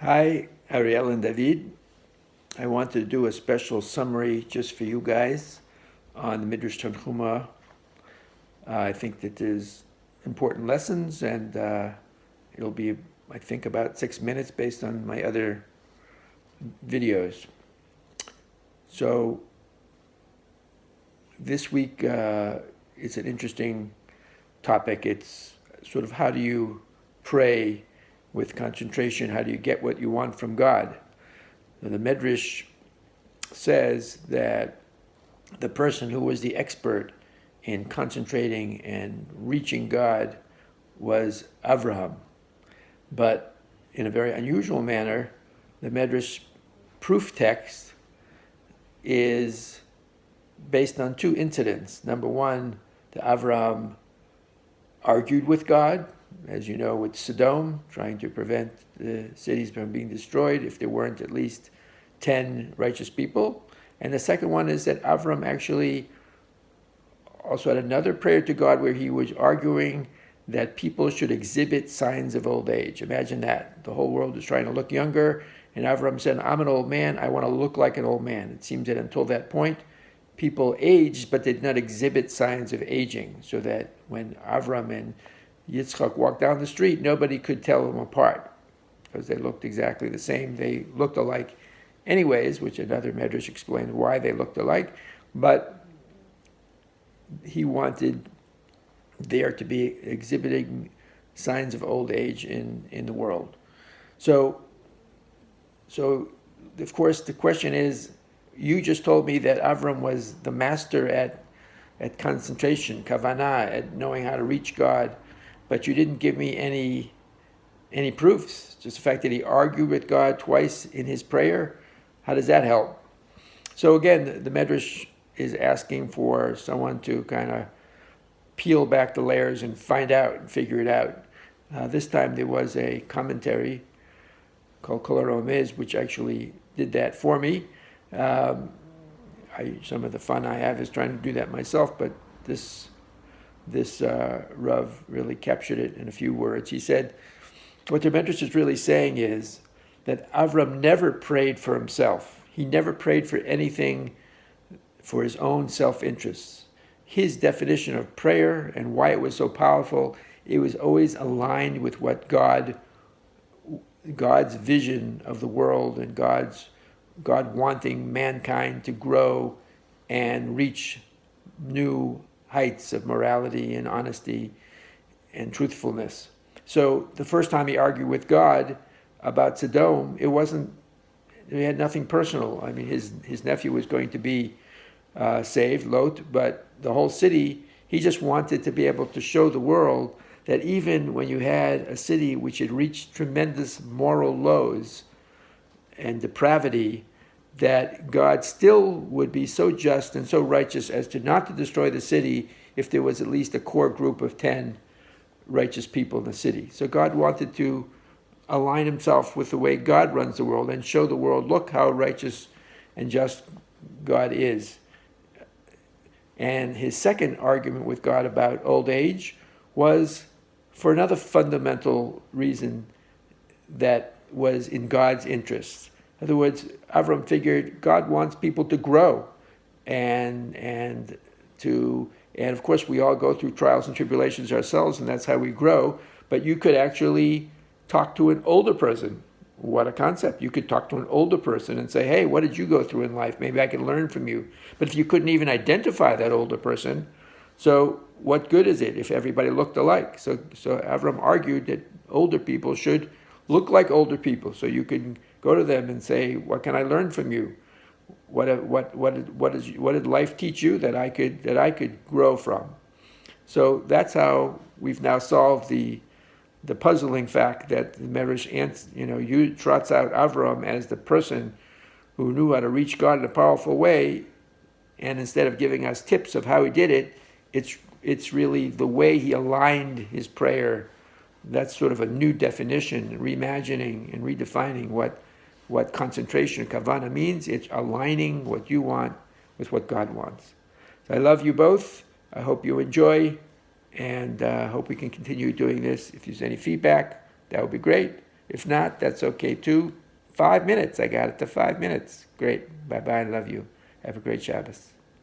Hi, Ariel and David. I want to do a special summary just for you guys on the Midrash Tanchuma. I think that there's important lessons, and it'll be, I think, about 6 minutes based on my other videos. So this week is an interesting topic. It's sort of how do you pray with concentration? How do you get what you want from God? The Midrash says that the person who was the expert in concentrating and reaching God was Avraham. But in a very unusual manner, the Midrash proof text is based on two incidents. Number one, that Avraham argued with God, as you know, with Sodom, trying to prevent the cities from being destroyed if there weren't at least 10 righteous people. And the second one is that Avram actually also had another prayer to God where he was arguing that people should exhibit signs of old age. Imagine that. The whole world is trying to look younger, and Avram said, I'm an old man, I want to look like an old man. It seems that until that point, people aged, but did not exhibit signs of aging, so that when Avram and Yitzchak walked down the street, nobody could tell them apart because they looked exactly the same. They looked alike anyways, which another Midrash explained why they looked alike, but he wanted there to be exhibiting signs of old age in the world. So of course the question is, you just told me that Avram was the master at concentration, kavanah, at knowing how to reach God, but you didn't give me any proofs. Just the fact that he argued with God twice in his prayer, how does that help? So again, the Midrash is asking for someone to kind of peel back the layers and find out and figure it out. This time there was a commentary called Kol HaRomez, which actually did that for me. Some of the fun I have is trying to do that myself, but this Rav really captured it in a few words. He said, what the Midrash is really saying is that Avram never prayed for himself. He never prayed for anything for his own self-interests. His definition of prayer and why it was so powerful, it was always aligned with what God's vision of the world and God wanting mankind to grow and reach new heights of morality and honesty and truthfulness. So the first time he argued with God about Sodom, he had nothing personal. I mean, his nephew was going to be saved, Lot, but the whole city, he just wanted to be able to show the world that even when you had a city which had reached tremendous moral lows and depravity, that God still would be so just and so righteous as to not to destroy the city if there was at least a core group of 10 righteous people in the city. So God wanted to align himself with the way God runs the world and show the world, look how righteous and just God is. And his second argument with God about old age was for another fundamental reason that was in God's interests. In other words, Avram figured God wants people to grow, and of course we all go through trials and tribulations ourselves, and that's how we grow. But you could actually talk to an older person. What a concept. You could talk to an older person and say, hey, what did you go through in life? Maybe I can learn from you. But if you couldn't even identify that older person, so what good is it if everybody looked alike? So Avram argued that older people should look like older people. So you can go to them and say, what can I learn from you? What did life teach you that I could grow from? So that's how we've now solved the puzzling fact that the Midrash trots out Avram as the person who knew how to reach God in a powerful way, and instead of giving us tips of how he did it, it's really the way he aligned his prayer. That's sort of a new definition, reimagining and redefining what concentration, kavana, means. It's aligning what you want with what God wants. So I love you both. I hope you enjoy, and hope we can continue doing this. If there's any feedback, that would be great. If not, that's okay too. 5 minutes. I got it to 5 minutes. Great. Bye-bye. I love you. Have a great Shabbos.